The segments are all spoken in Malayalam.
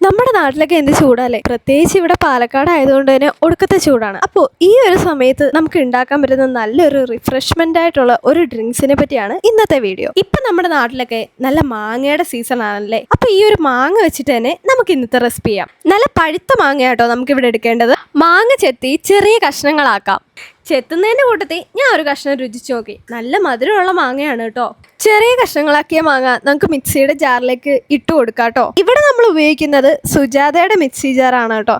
നമ്മുടെ നാട്ടിലൊക്കെ എന്ത് ചൂടല്ലേ, പ്രത്യേകിച്ച് ഇവിടെ പാലക്കാട് ആയതുകൊണ്ട് തന്നെ ഒടുക്കത്തെ ചൂടാണ്. അപ്പോൾ ഈ ഒരു സമയത്ത് നമുക്ക് ഉണ്ടാക്കാൻ പറ്റുന്ന നല്ലൊരു റിഫ്രഷ്മെന്റ് ആയിട്ടുള്ള ഒരു ഡ്രിങ്ക്സിനെ പറ്റിയാണ് ഇന്നത്തെ വീഡിയോ. ഇപ്പൊ നമ്മുടെ നാട്ടിലൊക്കെ നല്ല മാങ്ങയുടെ സീസൺ ആണല്ലേ. അപ്പൊ ഈ ഒരു മാങ്ങ വെച്ചിട്ട് തന്നെ നമുക്ക് ഇന്നത്തെ റെസിപ്പി ചെയ്യാം. നല്ല പഴുത്ത മാങ്ങ കേട്ടോ നമുക്ക് ഇവിടെ എടുക്കേണ്ടത്. മാങ്ങ ചെത്തി ചെറിയ കഷ്ണങ്ങളാക്കാം. ചെത്തുന്നതിൻ്റെ കൂട്ടത്തിൽ ഞാൻ ഒരു കഷ്ണം രുചിച്ച് നോക്കി. നല്ല മധുരമുള്ള മാങ്ങയാണ് കേട്ടോ. ചെറിയ കഷ്ണങ്ങളാക്കിയ മാങ്ങ നമുക്ക് മിക്സിയുടെ ജാറിലേക്ക് ഇട്ട് കൊടുക്കാം കേട്ടോ. ഇവിടെ നമ്മൾ ഉപയോഗിക്കുന്നത് സുജാതയുടെ മിക്സി ജാറാണ് കേട്ടോ.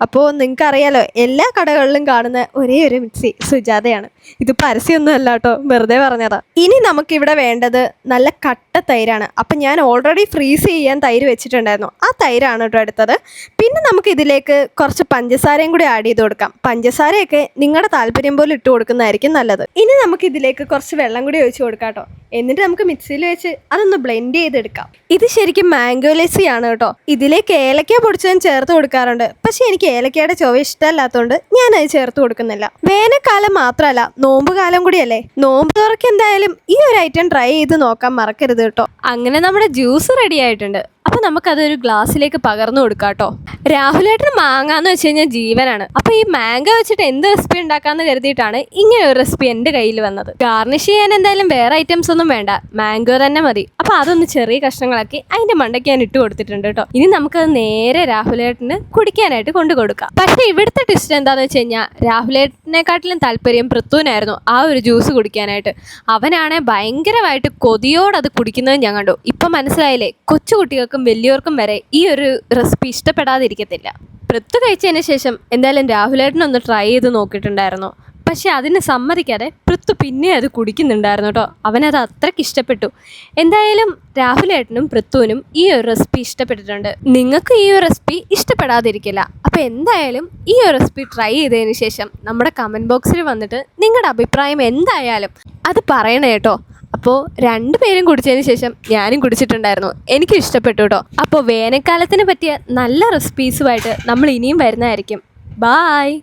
അപ്പോൾ നിങ്ങൾക്കറിയാലോ, എല്ലാ കടകളിലും കാണുന്ന ഒരേ ഒരു മിക്സി സുജാതയാണ്. ഇത് പരസ്യമൊന്നും അല്ല കേട്ടോ, വെറുതെ പറഞ്ഞതാ. ഇനി നമുക്കിവിടെ വേണ്ടത് നല്ല കട്ട തൈരാണ്. അപ്പം ഞാൻ ഓൾറെഡി ഫ്രീസ് ചെയ്യാൻ തൈര് വെച്ചിട്ടുണ്ടായിരുന്നു. ആ തൈരാണ് കേട്ടോ എടുത്തത്. പിന്നെ നമുക്ക് ഇതിലേക്ക് കുറച്ച് പഞ്ചസാരയും കൂടി ആഡ് ചെയ്ത് കൊടുക്കാം. പഞ്ചസാരയൊക്കെ നിങ്ങളുടെ താല്പര്യം പോലെ ഇട്ട് കൊടുക്കുന്നതായിരിക്കും നല്ലത്. ഇനി നമുക്ക് ഇതിലേക്ക് കുറച്ച് വെള്ളം കൂടി ഒഴിച്ച് കൊടുക്കാം കേട്ടോ. എന്നിട്ട് നമുക്ക് മിക്സിയിൽ വെച്ച് അതൊന്ന് ബ്ലെൻഡ് ചെയ്തെടുക്കാം. ഇത് ശരിക്കും മാംഗോ ലസ്സി ആണ് കേട്ടോ. ഇതിലേക്ക് ഏലക്ക പൊടിച്ചതും ചേർത്ത് കൊടുക്കാറുണ്ട്. പക്ഷെ എനിക്ക് ഏലക്കയുടെ ചുവ ഇഷ്ടമല്ലാത്തതുകൊണ്ട് ഞാനത് ചേർത്ത് കൊടുക്കുന്നില്ല. വേനൽക്കാലം മാത്രമല്ല, നോമ്പ് കാലം കൂടിയല്ലേ. നോമ്പ് തുറക്ക് എന്തായാലും ഈ ഒരു ഐറ്റം ട്രൈ ചെയ്ത് നോക്കാൻ മറക്കരുത് കേട്ടോ. അങ്ങനെ നമ്മുടെ ജ്യൂസ് റെഡി ആയിട്ടുണ്ട്. അപ്പോൾ നമുക്കതൊരു ഗ്ലാസ്സിലേക്ക് പകർന്നു കൊടുക്കാം കേട്ടോ. രാഹുലേട്ടന് മാങ്ങ എന്ന് വെച്ച് കഴിഞ്ഞാൽ ജീവനാണ്. അപ്പോൾ ഈ മാങ്ങ വെച്ചിട്ട് എന്ത് റെസിപ്പി ഉണ്ടാക്കാമെന്ന് കരുതിയിട്ടാണ് ഇങ്ങനെ ഒരു റെസിപ്പി എൻ്റെ കയ്യിൽ വന്നത്. ഗാർണിഷ് ചെയ്യാൻ എന്തായാലും വേറെ ഐറ്റംസ് ഒന്നും വേണ്ട, മാംഗോ തന്നെ മതി. അപ്പോൾ അതൊന്ന് ചെറിയ കഷ്ണങ്ങളാക്കി അതിൻ്റെ മണ്ടയ്ക്ക് ഞാൻ ഇട്ട് കൊടുത്തിട്ടുണ്ട് കേട്ടോ. ഇനി നമുക്കത് നേരെ രാഹുലേട്ടന് കുടിക്കാനായിട്ട് കൊണ്ടു കൊടുക്കാം. പക്ഷേ ഇവിടുത്തെ ട്വിസ്റ്റ് എന്താണെന്ന് വെച്ച് കഴിഞ്ഞാൽ, രാഹുലേട്ടനെക്കാട്ടിലും താല്പര്യം പൃഥുവിനായിരുന്നു ആ ഒരു ജ്യൂസ് കുടിക്കാനായിട്ട്. അവനാണെ ഭയങ്കരമായിട്ട് കൊതിയോടത് കുടിക്കുന്നത് ഞാൻ കണ്ടു. ഇപ്പം മനസ്സിലായില്ലേ, കൊച്ചു കുട്ടികൾക്കും വലിയവർക്കും വരെ ഈ ഒരു റെസിപ്പി ഇഷ്ടപ്പെടാതിരിക്കത്തില്ല. പൃഥു കഴിച്ചതിന് ശേഷം എന്തായാലും രാഹുലേട്ടനൊന്ന് ട്രൈ ചെയ്ത് നോക്കിയിട്ടുണ്ടായിരുന്നു. പക്ഷെ അതിന് സമ്മതിക്കാതെ പൃഥു പിന്നെ അത് കുടിക്കുന്നുണ്ടായിരുന്നു കേട്ടോ. അവനത് അത്രയ്ക്ക് ഇഷ്ടപ്പെട്ടു. എന്തായാലും രാഹുലേട്ടനും പൃഥുവിനും ഈ ഒരു റെസിപ്പി ഇഷ്ടപ്പെട്ടിട്ടുണ്ട്. നിങ്ങൾക്ക് ഈ ഒരു റെസിപ്പി ഇഷ്ടപ്പെടാതിരിക്കില്ല. അപ്പോൾ എന്തായാലും ഈ ഒരു റെസിപ്പി ട്രൈ ചെയ്തതിന് ശേഷം നമ്മുടെ കമൻറ്റ് ബോക്സിൽ വന്നിട്ട് നിങ്ങളുടെ അഭിപ്രായം എന്തായാലും അത് പറയണേ കേട്ടോ. അപ്പോൾ രണ്ടുപേരും കുടിച്ചതിന് ശേഷം ഞാനും കുടിച്ചിട്ടുണ്ടായിരുന്നു. എനിക്കും ഇഷ്ടപ്പെട്ടു കേട്ടോ. അപ്പോൾ വേനൽക്കാലത്തിന് പറ്റിയ നല്ല റെസിപ്പീസുമായിട്ട് നമ്മൾ ഇനിയും വരുന്നതായിരിക്കും. ബായ്.